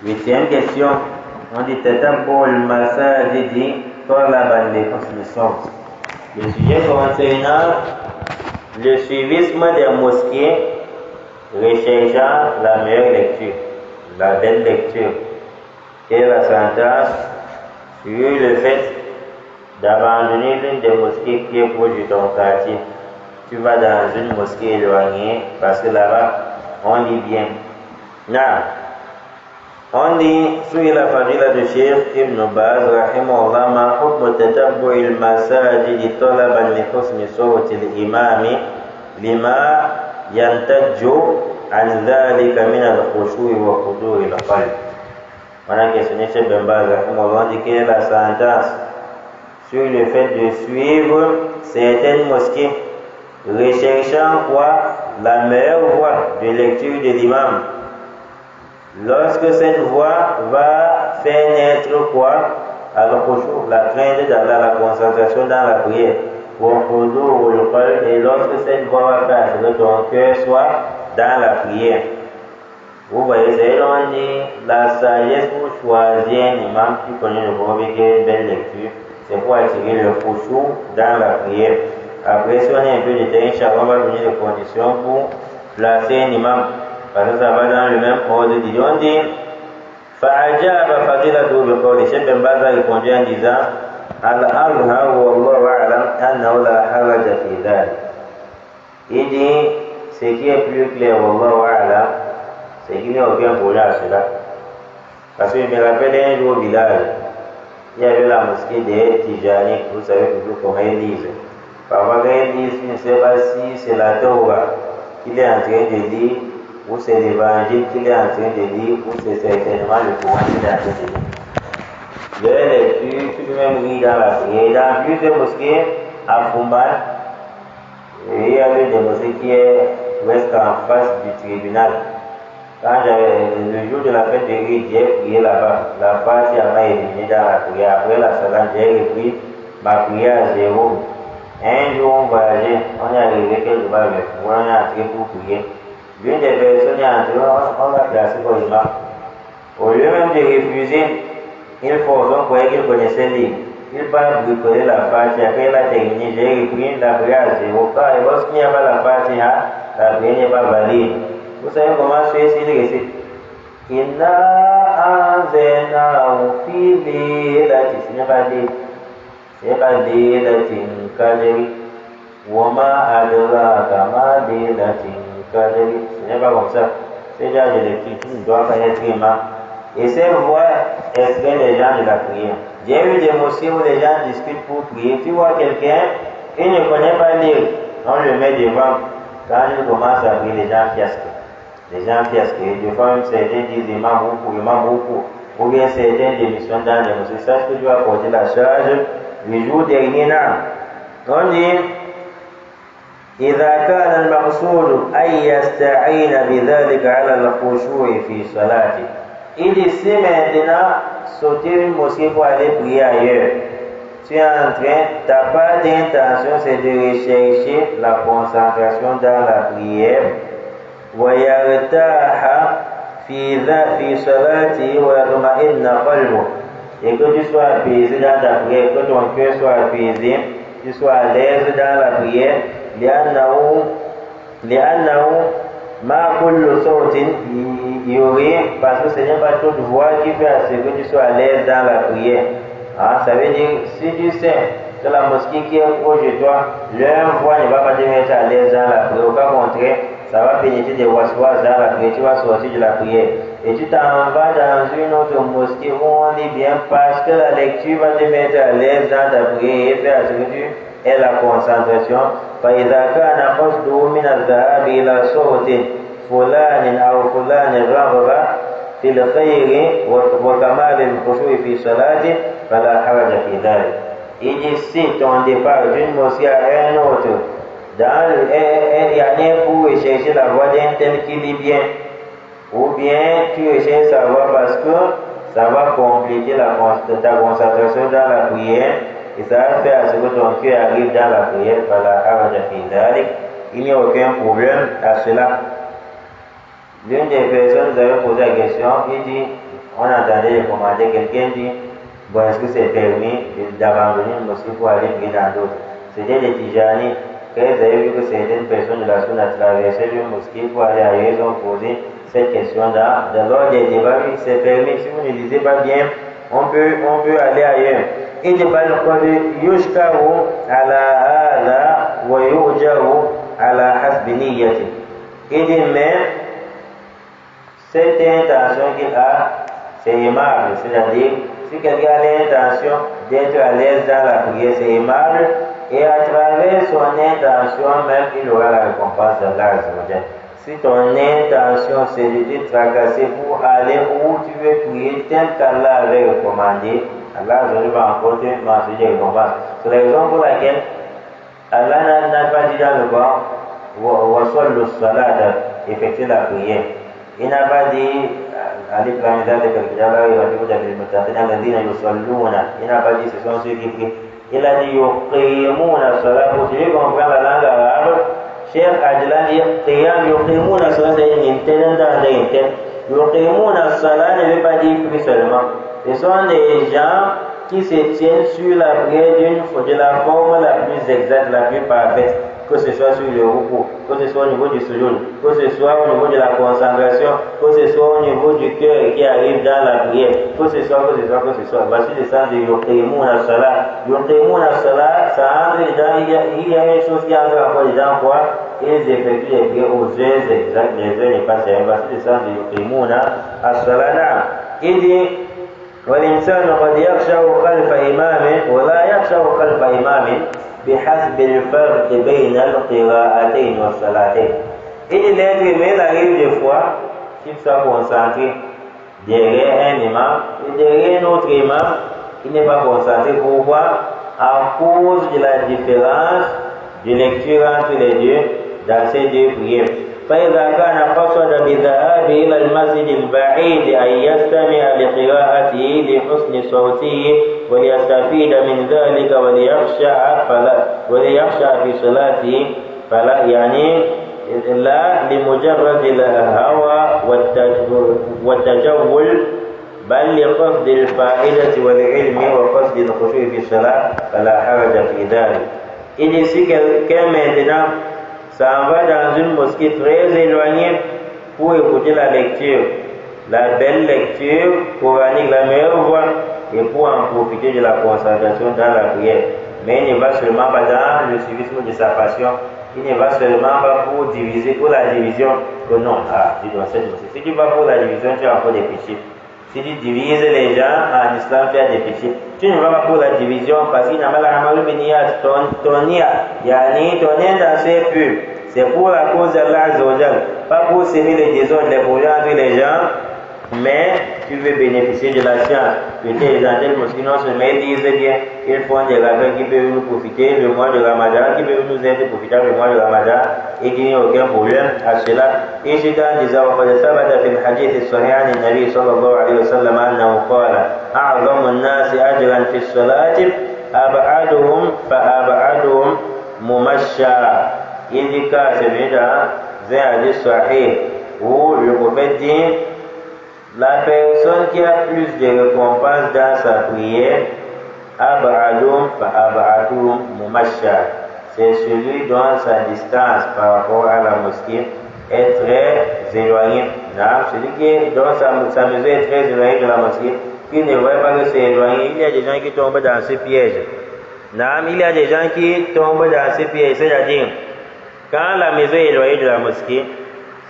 Huitième question. On dit Tatabbul masajidi talaban li husni sawt. Le sujet concernant le suivisme des mosquées recherchant la meilleure lecture, la belle lecture. Quelle est la sentence sur le fait d'abandonner l'une des mosquées qui est proche de ton quartier? Tu vas dans une mosquée éloignée parce que là-bas, on lit bien. Non. On dit, sur la fadila de Cheikh Ibn Baz, rahimahullah, ma hukmu tatabbu'il masajidi talaban li husni sawti al-imami lima yantajju an dhalika min al-khushu'i wa khuduri al-qalb. On a questionné Cheikh Ibn Baz, rahimahullah, on dit quelle est la sentence sur le fait de suivre certaines mosquées, recherchant quoi? La meilleure voie de lecture de l'imam. Lorsque cette voie va faire naître quoi? Al-khushu', la crainte d'Allah, la concentration dans la prière. Et lorsque cette voie va faire que ton cœur soit dans la prière. Vous voyez, c'est là on dit la sagesse pour choisir un imam qui connaît le proverbe qui est une belle lecture. C'est pour attirer le khushu' dans la prière. Après, si on est un peu détaillé, Inch'Allah, on va donner les conditions pour placer un imam. Parce que ça va dans le même ordre. On dit فَعَجَابَ فَضِيلَةُ بِقَوْلِ Cheikh Ibn Baz a répondu en disant Al-Azhar wallahu a'lam annahu la haraja fi dhalik. Il dit ce qui est plus clair, wallahu a'lam, c'est qu'il n'y a aucun problème à cela. Parce que je me rappelle un jour au village, il y avait la mosquée des Tijani, vous savez toujours comment ils disent. Parfois quand ils disent, je ne sais pas si c'est la Torah qu'il est en train de lire, ou c'est l'évangile qu'il est en train de lire, ou c'est certainement le Coran qu'il est en train de lire. Leur lecture, tu peux même lire dans la prière. Dans plusieurs mosquées à Fumban, il y avait des mosquées qui est presque en face du tribunal. Quand le jour de la fête de Eid, j'ai prié là-bas. La partie m'a éliminé dans la prière. Après la salam, j'ai repris ma prière à zéro. Un jour, on voyageait, on est arrivé quelque part, on est entré pour prier. L'une des personnes est entrée, on l'a placé pour l'imam. Au lieu même de refuser, il forçait, on croyait qu'il connaissait lire. Il part bricoler la partie, après il a terminé, j'ai repris la prière à zéro. Lorsqu'il n'y a pas la partie, la prière n'est pas valide. Vous savez comment c'est s'il récite? Inna anzalnahu fi laylatin, ce n'est pas dit. Ce n'est pas laylatin qadri. Wa ma adraka ma laylatin qadri. Ce n'est pas comme ça. C'est déjà de l'écrit, tu ne dois pas être imam. Et cette voix extrait les gens de la prière. J'ai eu des mosquées où les gens discutent pour prier. Tu vois quelqu'un, il ne connaît pas lire, on le met devant. Quand il commence à prier, les gens fiasquent. Les gens fiasquent. Des fois, même certains disent imam beaucoup. Ou bien certains démissionnent dans les mosquées. Sache que tu vas porter la charge le jour dernier. On dit إذا كان المقصود أن يستعين بذلك على الخشوع في صلاته. Il dit si maintenant sauter une mosquée pour aller prier ailleurs, tu es en train, ta part d'intention c'est de rechercher la concentration dans la prière. ويرتاح في صلاته ويطمئن قلبه. Et que tu sois apaisé dans ta prière, que ton cœur soit apaisé, tu sois à l'aise dans la prière. لأنه ما كل صوت يوري, parce que ce n'est pas toute voix qui fait à ce que tu sois à l'aise dans la prière. Ça veut dire, si tu sais que la mosquée qui est proche de toi, leur voix ne va pas te mettre à l'aise dans la prière. Au cas contraire, ça va pénétrer des waswas dans la prière, tu vas sortir de la prière. Et tu t'en vas dans une autre mosquée où on lit bien parce que la lecture va te mettre à l'aise dans ta prière et faire à ce que tu aies la concentration. فإذا كان قصده من الذهاب إلى صوت فلان أو فلان رغب في الخير وكمال الخشوع في صلاته فلا حرج في ذلك. Il dit si ton départ d'une mosquée à un autre, il y a rien pour rechercher la voix d'un tel qui lit bien, ou bien tu recherches sa voix parce que ça va compléter ta concentration dans la prière. Et ça va faire à ce que ton cœur arrive dans la prière. Il n'y a aucun problème à cela. L'une des personnes nous avait posé la question, il dit on entendait commander quelqu'un dit, bon, est-ce que c'est permis d'abandonner une mosquée pour aller prier dans d'autres? C'était les Tijani. Quand ils avaient vu que certaines personnes de la Sunna traversaient une mosquée pour aller ailleurs, ils ont posé cette question-là. Dans l'ordre des débats, c'est permis. Si vous ne lisez pas bien, on peut aller ailleurs. Et de yushkaru ala hada wa yujaru ala hasbi niyyati. Et de même, cette intention qu'il a, c'est aimable. C'est-à-dire, si quelqu'un a l'intention d'être à l'aise dans la prière, c'est aimable. Et à travers son intention même, il aura la récompense d'Allah. Si ton intention c'est de te tracasser pour aller où tu veux prier tel qu'Allah avait recommandé, Allah va encore te mentionner des récompenses. C'est la raison pour laquelle Allah n'a pas dit dans le Coran, le salat, effectuer la prière. Il n'a pas dit, il n'a pas dit ce sont ceux qui prient. Il a dit yuqimuna salat. Pour celui qui comprend la langue arabe, Cheikh Adlan dit qiyam yuqimuna salat, c'est une interne dans l'interne. Yuqimuna salat ne veut pas dire prier seulement. Ce sont des gens qui se tiennent sur la prière de la forme la plus exacte, la plus parfaite, que ce soit sur le repos, que ce soit au niveau du sujoud, que ce soit au niveau de la concentration, que ce soit au niveau du cœur qui arrive dans la prière, que ce soit. Voici le sens de yuqimuna salat. Yuqimuna salat, ça entre dedans, il y a une chose qui entre encore dedans, quoi? Ils effectuent les prières aux heures exactes, les heures n'est pas sérieuses. Voici le sens de yuqimuna salat. Il dit, والإنسان قد يخشع خلف إمامه ولا يخشع خلف إمامه بحسب الفرق بين القراءتين والصلاتين. Il est arrive des fois qu'il soit concentré derrière un imam et derrière un autre imam, il n'est pas concentré. Pourquoi? À cause de la différence de lecture entre les deux dans ces deux prières. فإذا كان قصد بذهابه إلى المسجد البعيد أن يستمع لقراءته لحسن صوته وليستفيد من ذلك وليخشع في صلاته فلا يعني لا لمجرد الهوى والتجول بل لقصد الفائدة والعلم وقصد الخشوع في الصلاة فلا حرج في ذلك. Il dit si quelqu'un maintenant s'en va dans une mosquée très éloignée pour écouter la lecture, la belle lecture coranique, la meilleure voix, et pour en profiter de la concentration dans la prière. Mais il ne va seulement pas dans le suivisme de sa passion, il ne va seulement pas pour diviser, pour la division, que non, dis donc cette mosquée. Si tu vas pour la division, tu as encore des péchés. Si tu divises les gens en islam, tu as des péchés. Tu ne vas pas pour la division parce qu'il n'y a pas la ton intention est pure. C'est pour la cause d'Allah Azzawajal. Pas pour s'aimer les désordres, les problèmes entre les gens, mais tu veux bénéficier de la science. Peut-être dans telle mosquée, non seulement ils disent bien, ils font des rappels qui peuvent nous profiter le mois de Ramadan, qui peuvent nous aider profitable le mois de Ramadan, et qu'il n'y a aucun problème à cela. Et j'ai dans des وقد ثبت في الحديث الصحيح عن النبي صلى الله عليه وسلم أنه قال أعظم الناس أجرا في الصلاة أبعدهم فأبعدهم ممشى. Il dit que c'est venu dans un hadith sahih où le prophète dit la personne qui a plus de récompenses dans sa prière, ab'adum fa ab'adum mumashsha, c'est celui dont sa distance par rapport à la mosquée est très éloignée. Celui dont sa maison est très éloignée de la mosquée, qui ne voit pas que c'est éloigné. Il y a des gens qui tombent dans ce piège. Il y a des gens qui tombent dans ce piège, c'est-à-dire quand la maison est éloignée de la mosquée,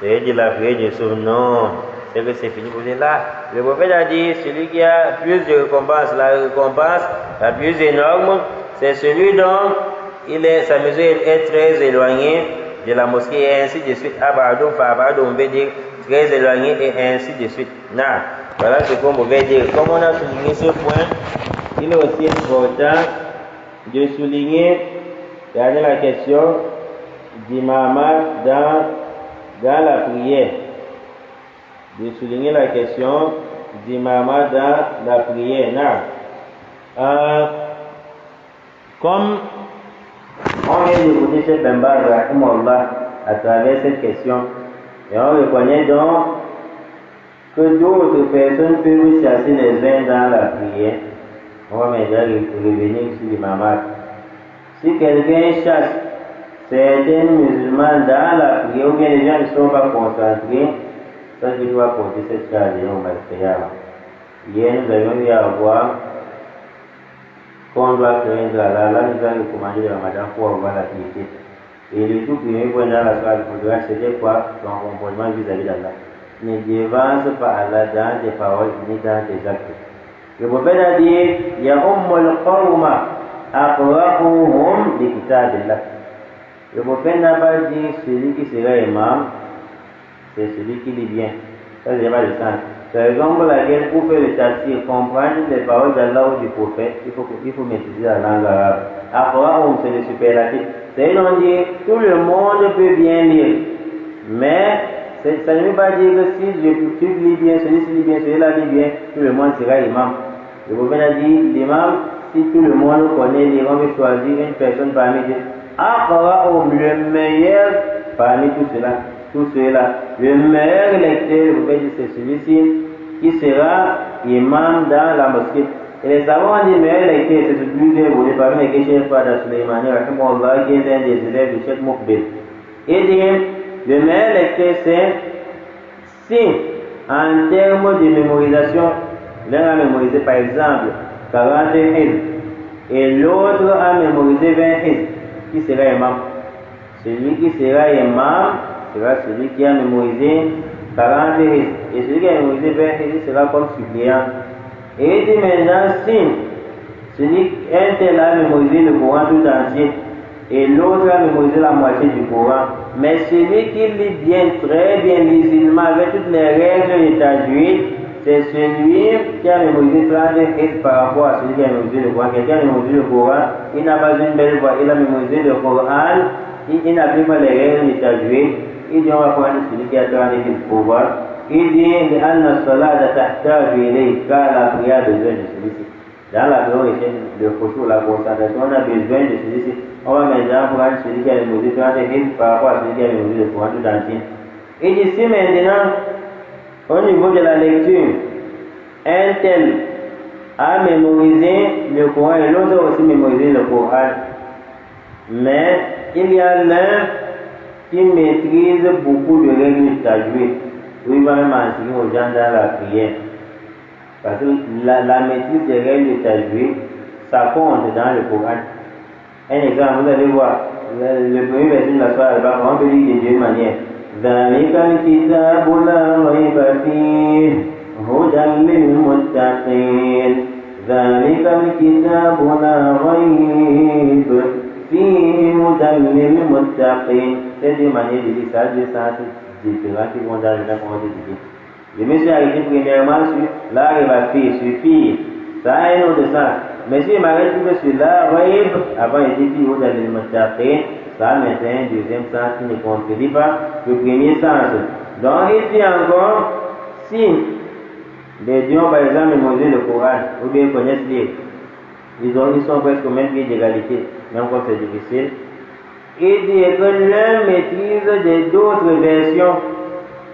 c'est de la prière de son nom. C'est que c'est fini pour là. Le prophète a dit, celui qui a plus de récompense, la récompense la plus énorme, c'est celui dont sa maison est très éloignée de la mosquée et ainsi de suite. Abadou, Fabadou, on veut dire très éloigné et ainsi de suite. Voilà ce qu'on veut dire. Comme on a souligné ce point, il est aussi important de souligner, regardez la question d'imamat dans la prière. De souligner la question d'imamat dans la prière. Comme on vient d'écouter Cheikh Ben Baz à travers cette question, et on reconnaît donc que d'autres personnes peuvent chasser les uns dans la prière. On va maintenant revenir sur l'imam. Si quelqu'un chasse certains musulmans dans la prière, ou bien les gens ne sont pas concentrés, ça je dois porter cette charge au Malkiyama. Hier, nous avions eu à voir qu'on doit craindre Allah. Là, nous avons recommandé le Ramadan pour avoir la piété. Et le tout premier point dans la soirée, c'était quoi? Ton comportement vis-à-vis d'Allah. Ne dévance pas Allah dans tes paroles ni dans tes actes. Le prophète a dit, Ya ummul qawma aqra'uhum bi kitabillah. Le prophète n'a pas dit celui qui sera imam, c'est celui qui lit bien. Ça, c'est pas le sens. C'est la raison pour laquelle, pour faire le tafsir, comprendre les paroles d'Allah ou du prophète, il faut maîtriser la langue arabe. Aqra'uhum, c'est le superlatif. C'est-à-dire, on dit, tout le monde peut bien lire. Mais, ça ne veut pas dire que si tu lis bien, celui-ci lit bien, celui-là lit bien, tout le monde sera imam. Le prophète a dit, l'imam, si tout le monde connaît lire, on veut choisir une personne parmi eux. Aqra'uhum, le meilleur parmi tout cela. Le meilleur lecteur, le prophète dit, c'est celui-ci qui sera imam dans la mosquée. Et les savants ont dit, meilleur lecteur, c'est celui qui est voulu parmi les Cheikh Fada Suleymani, qui est un des élèves du Cheikh Moukbil. Et dit, le meilleur lecteur, c'est si, en termes de mémorisation, l'un a mémorisé par exemple 40 hizb et l'autre a mémorisé 20 hizb, qui sera imam? Celui qui sera imam sera celui qui a mémorisé 40 hizb. Et celui qui a mémorisé 20 hizb sera comme suppléant. Et il dit maintenant, si un tel a mémorisé le Coran tout entier et l'autre a mémorisé la moitié du Coran, mais celui qui lit bien, très bien lisilement, avec toutes les règles de tajwid, c'est celui qui a mémorisé 30 hizb par rapport à celui qui a mémorisé le Coran. Quelqu'un a mémorisé le Coran, il n'a pas une belle voix, il a mémorisé le Coran, il n'applique pas les règles de tajwid. Il dit on va prendre celui qui a 30 hizb pour voir. Il dit car la prière a besoin de celui-ci. Dans la prière, le khushu, la concentration, on a besoin de celui-ci. On va maintenant prendre celui qui a mémorisé 30 hizb par rapport à celui qui a mémorisé le Coran tout entier. Il dit si maintenant, au niveau de la lecture, un tel a mémorisé le Coran et l'autre a aussi mémorisé le Coran. Mais il y a l'un qui maîtrise beaucoup de règles de tajwid. Oui, il va même enseigner aux gens dans la prière. Parce que la maîtrise des règles de tajwid, ça compte dans le Coran. Un exemple, vous allez voir, le premier verset de la soirée, on peut lire de deux manières. ذلك الكتاب لا ريب فيه هدى للمتقين ذلك الكتاب لا ريب فيه هدى للمتقين. C'est deux manières de dire ça, deux sens différents qui vont dans le même ordre de dire. Je me suis arrêté premièrement sur la rêve suffit, ça a un autre sens. Mais si je m'arrête sur la rêve, avant il dit fille هدى للمتقين, ça maintenant un deuxième sens qui ne contredit pas le premier sens. Donc il dit encore, si les deux ont par exemple mémorisé le Coran, ou bien connaissent lire, ils sont presque au même pied d'égalité, même quand c'est difficile. Il dit que l'un maîtrise d'autres versions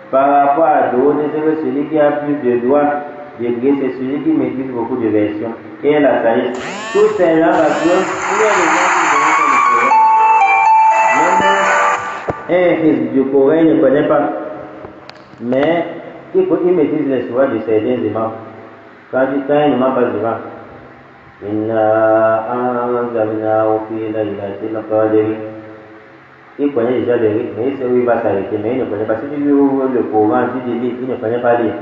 par rapport à d'autres, c'est que celui qui a plus de droits de gré, c'est celui qui maîtrise beaucoup de versions. Et la sagesse. Tout c'est là parce que il y a des gens qui du Coran, il ne connaît pas. Mais il maîtrise les soins de certains imams. Quand un imam passe devant, il connaît déjà les rythmes, mais il sait où il va s'arrêter, mais il ne connaît pas. Si tu ouvres le Coran, si tu lis, il ne connaît pas lire.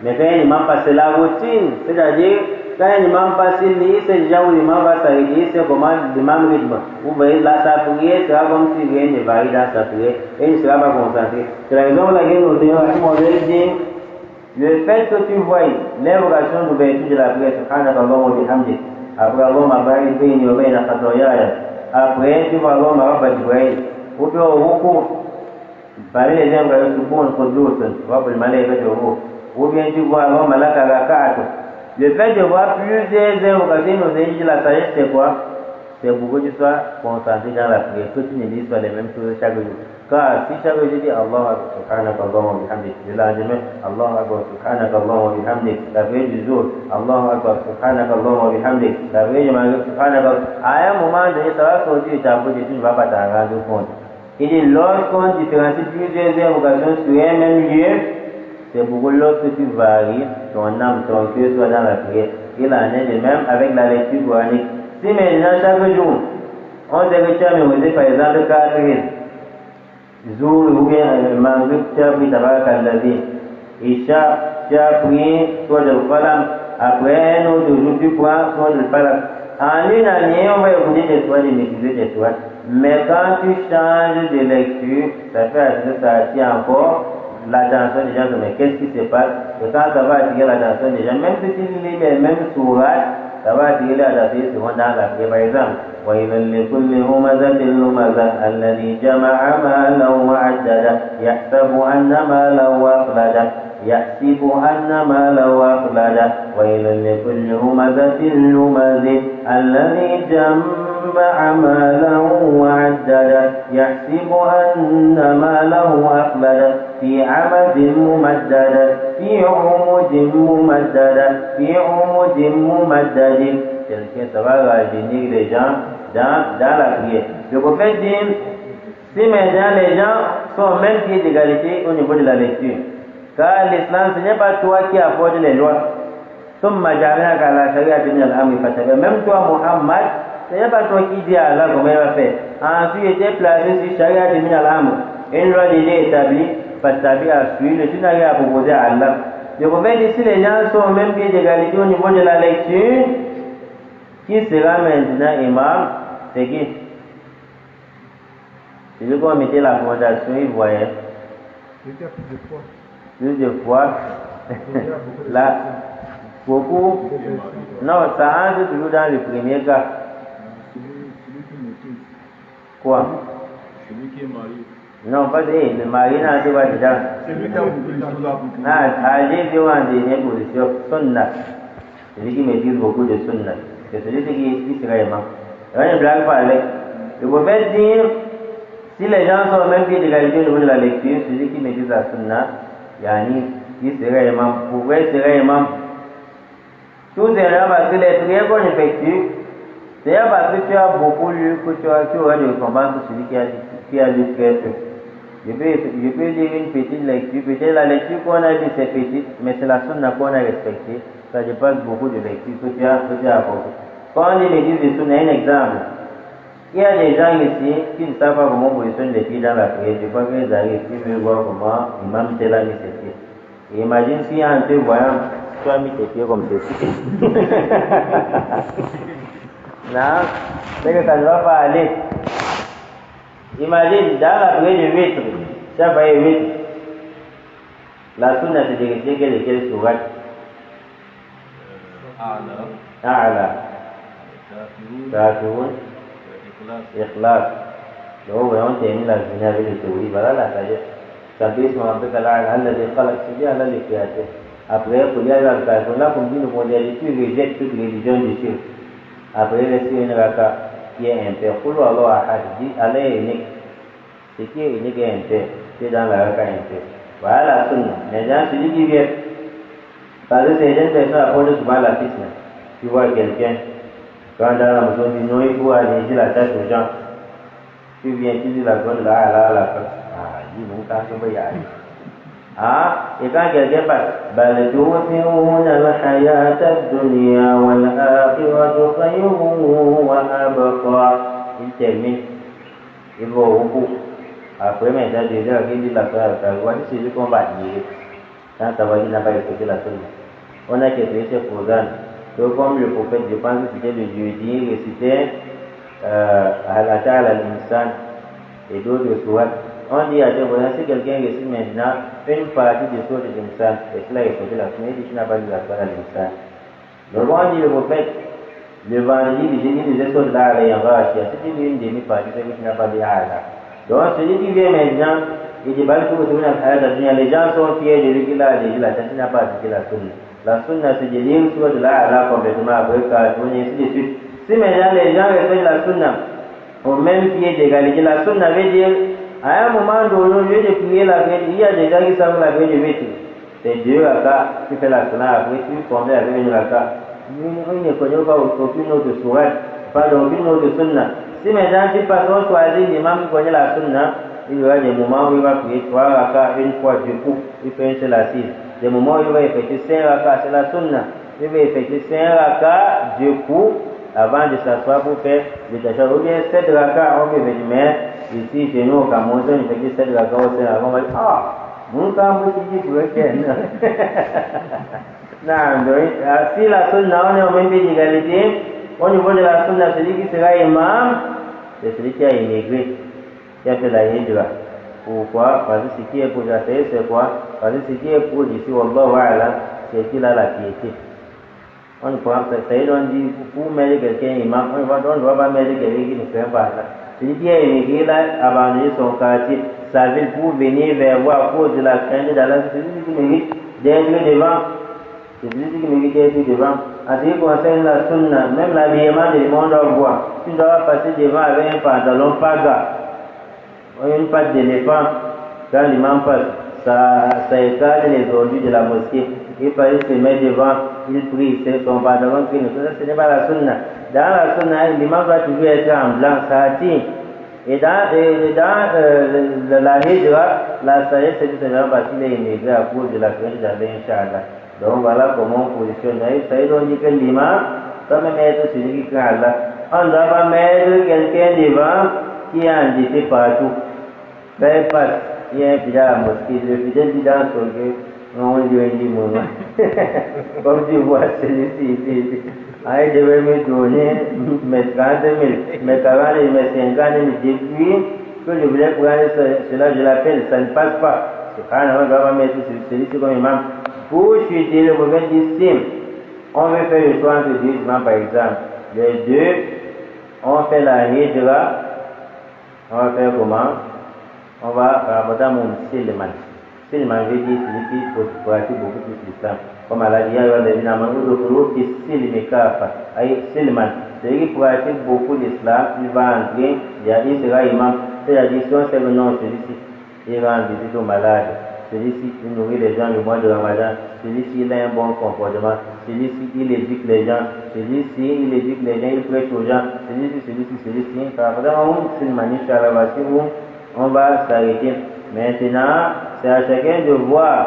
Mais quand un imam passe, c'est la routine, c'est-à-dire quand un imam passe, il lit, c'est déjà où l'imam va s'arrêter, il sait comment le même rythme. Vous voyez, là, sa prière sera comme si rien ne varie dans sa prière, et il ne sera pas concentré. C'est la raison pour laquelle nous dit, le fait que tu vois l'invocation d'ouverture de la prière, après après tu vas Allah Marabba Jibraïl, ou bien au recours, parmi les invocations pour le malais de vous, ou bien tu vois Allah Malaka. Le fait de voir plusieurs invocations nous indique la sagesse, c'est quoi? c'est beaucoup que tu sois concentré dans la prière, que tu ne dises pas les mêmes choses chaque jour. Car si chaque jour tu dis Allah Akbar, subhanaka Allahumma wa bihamdik, le lendemain, Allah Akbar, subhanaka Allahumma wa bihamdik, la veille du jour, Allah Akbar, subhanaka Allahumma wa bihamdik, la veille du maghrib, subhanaka, à un moment donné, ça va sortir de ta bouche et tu ne vas pas t'en rendre compte. Il dit, lorsqu'on différencie plusieurs invocations sur un même lieu, c'est beaucoup lorsque tu varies, ton âme, ton cœur soit dans la prière. Il en est de même avec la lecture coranique. Si maintenant chaque jour, on sait que tu as mémorisé par exemple 4 jour ou bien Maghrib, tu as pris Tabarak al-Ladhi, Isha, tu as pris soit le Falam, après un autre jour tu prends soit le Falam. En une année, on va écouter tes soins, maîtriser tes soins. Mais quand tu changes de lecture, ça fait que ça attire encore l'attention des gens. Mais qu'est-ce qui se passe? Et quand ça va attirer l'attention des gens, même si tu lis les mêmes sourates, ça va attirer l'attention souvent dans la prière. Par exemple, وَإِلَى لِكُلِّ هُمَزَةٍ لُمَزَةٍ الَّذِي جَمَعَ مَالًا وَعَدَّدَهُ يَحْسَبُ أَنَّ مَالَهُ أَخْلَدَهُ يحسب أن ماله أخلده ويل لكل همزة لمزة الذي جمع ماله وعدده يحسب أن ماله أخلده في عمد ممدد في عمد ممدد في عمد ممدد. Quelqu'un ça va rajeunir les gens dans la prière. Le prophète dit, si maintenant les gens sont au même pied d'égalité au niveau de la lecture, car l'islam, ce n'est pas toi qui apportes les lois. Même toi, Muhammad, ce n'est pas toi qui dis à Allah comment il va faire. Ensuite, il était placé sur Sharia de min al-Amr. Une loi déjà établie, pas établie à suivre, tu n'as rien à proposer à Allah. Le prophète dit, si les gens sont au même pied d'égalité au niveau de la lecture, qui sera maintenant imam? C'est qui? C'est lui qu'on mettait la fondation, il voyait. Plus de fois, là, beaucoup, non, ça entre toujours dans le premier cas. Quoi? Celui qui est marié. Non, pas le mari n'a pas dedans. Celui qui a beaucoup de j'ai vu en dernière position, sunna. Celui qui maîtrise beaucoup de sunna. C'est celui qui sera aimant. On ne blague pas avec. Le prophète dit, si les gens sont au même pied d'égalité au niveau de la lecture, celui qui maîtrise la sunna, Yani, qui serait imam, pourrait serait imam. Tout c'est là parce que les prières qu'on effectue, c'est parce que tu as beaucoup lu, que tu auras de récompense pour celui qui a lu très peu. Je peux dire une petite lecture, peut-être la lecture qu'on a lue c'est petite, mais c'est la sunna qu'on a respectée, ça dépasse beaucoup de lectures que tu as apportées. Quand on dit l'église de sunna, un exemple, il y a des gens ici qui ne savent pas comment positionner les pieds dans la prière. Je crois qu'ils arrivent, ils veulent voir comment l'imam tel a mis ses pieds. Et imagine si en te voyant, tu as mis tes pieds comme ceci. Non, c'est que ça ne va pas aller. Imagine, dans la prière de vitre, ça va être vitre. La sunna c'est de rester quelle sourate? A'la. Kafirun. Ikhlas. Donc, on termine la journée avec le théorie. Voilà la sagesse. Sabis Mohamed Allah, Allah khalaq, c'est bien Allah les créateurs. Après, pour dire à la là, comme dit le modèle, tu rejettes toute religion du shirk. Après, reste une raka qui est impair. Pour Allah, dit Allah est unique. Ce qui est unique est impair. C'est dans la raka impair. Voilà la sunna. Maintenant, celui qui vient, parce que certaines personnes apportent souvent la fitna. Tu vois quelqu'un. Quand dans la maison, non, il faut alléger la tâche aux gens. Tu viens, tu dis la bonne là, dis mon cas, je vais y aller. Et quand quelqu'un passe, بل تؤثرون الحياة الدنيا والآخرة خير وأبقى. Il termine, il va au bout. Après, maintenant, déjà, il dit la voici celui qu'on va dire. Quand ça va dire, il n'a pas respecté la sunna. On a créé ce programme. Donc, comme le prophète, je pense que c'était le jeudi, récitait Halata al-Insan et d'autres sourates. On dit à Dieu, si quelqu'un récite maintenant une partie de sourate de l'Insan, et cela est respecté la sunna, il dit qu'il n'a pas dit la sourate de l'Insan. Donc, on dit le prophète, le vendredi, le jeudi, il disait sourate al-Insan, si tu dis une demi-partie, c'est qu'il n'a pas dit Hala. Donc, celui qui vient maintenant, il dit, les gens sont fiers de lui qu'il a allégé la tête, il n'a pas appliqué la sunna. La sunna, c'est de lire sur de là à là complètement après, car on est ainsi de suite. Si maintenant les gens respectent la sunna au même pied d'égalité, la sunna veut dire, à un moment donné, au lieu de prier la veille, il y a des gens qui savent la veille de witr. C'est 2 rakas, tu fais la sunna, après tu combats avec une raka. Il ne connaît pas aucune autre sourate, pas d'aucune autre sunna. Si maintenant tu passes, on choisit l'imam qui connaît la sunna, il y aura des moments où il va prier 3 rakas une fois, du coup, il fait une seule assise. Des moments où il va effectuer 5 rakas, c'est la sunna. Il va effectuer 5 rakas, du coup, avant de s'asseoir pour faire le tachar. Ou bien 7 rakas, on peut venir, mais ici, chez nous, au Cameroun, on effectue 7 rakas au sein avant, on va dire, ah, mon Cameroun, c'est dit pour le non, si la sunna, on est au même pied d'égalité, au niveau de la sunna, celui qui sera imam, c'est celui qui a immigré, qui a fait la hijra. Pourquoi? Parce que ce qui est pour Jafé, c'est quoi? Parce que ce qui est pour ici, Wallahu a'lam, c'est qu'il a la piété. On dit, pour mettre quelqu'un imam, on ne doit pas mettre quelqu'un qui ne fait pas ça. Celui qui a immigré, là, abandonné son quartier, sa ville pour venir vers vous à cause de la crainte d'Allah, c'est celui qui mérite d'être devant. C'est celui qui mérite d'être devant. En ce qui concerne la sunna, même l'habillement du monde en bois, tu dois passer devant avec un pantalon paga, une patte d'éléphant, quand l'imam passe, ça écarte les ordures de la mosquée. Il fallait se mettre devant, il prie, c'est son pantalon qui ce n'est pas la sunna. Dans la sunna, l'imam doit toujours être en blanc, ça attire. Et dans la hijra, la sagesse, c'est tout simplement parce qu'il est immigré à cause de la crainte d'Allah, Inch'Allah. Donc voilà comment on positionne. Ça veut dire que l'imam doit même être celui qui craint Allah. On ne doit pas mettre quelqu'un devant qui est endetté partout. Ben, il y a un fidèle à la mosquée, le fidèle dit dans son cœur, on lui dit mon nom. Comme tu vois, celui-ci, il devait me donner mes 30 000, mes 40 000, mes 50 000. Depuis que je voulais prendre cela, je l'appelle, ça ne passe pas. C'est quand on ne doit pas mettre celui-ci comme imam. Pour chuter le mauvais discipline, on veut faire le choix entre 2 imams par exemple. Les 2, on fait la hijra, on va faire comment? On va ramadan mon Silman. Silman veut dire celui qui pratique beaucoup plus l'islam. Comme Allah dit, Silman, celui qui pratique beaucoup l'islam, il va entrer, il sera imam. C'est-à-dire, si on sait le nom, celui-ci, il rend visite aux malades. Celui-ci, il nourrit les gens le mois de Ramadan. Celui-ci, il a un bon comportement. Celui-ci, il éduque les gens. Celui-ci, il éduque les gens, il prêche aux gens. Celui-ci. On va s'arrêter. Maintenant, c'est à chacun de voir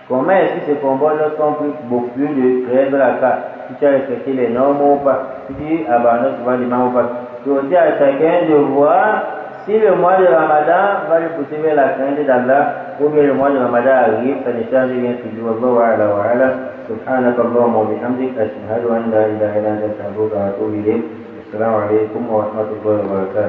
comment est-ce que ces combats sont pris beaucoup plus de 13 rakas. Si tu as respecté les normes ou pas. Si tu abandonnes souvent l'imam ou pas. C'est aussi à chacun de voir si le mois de Ramadan va lui pousser vers la crainte d'Allah, ou bien le mois de Ramadan arrive, ça ne change rien toujours. Wallahu a'lam wa a'lam. Subhanaka Allahumma wa bihamdik, ashhadu an la ilaha illa anta astaghfiruka wa atubu ilayk. Assalamu alaikum wa rahmatullahi wa barakatuh.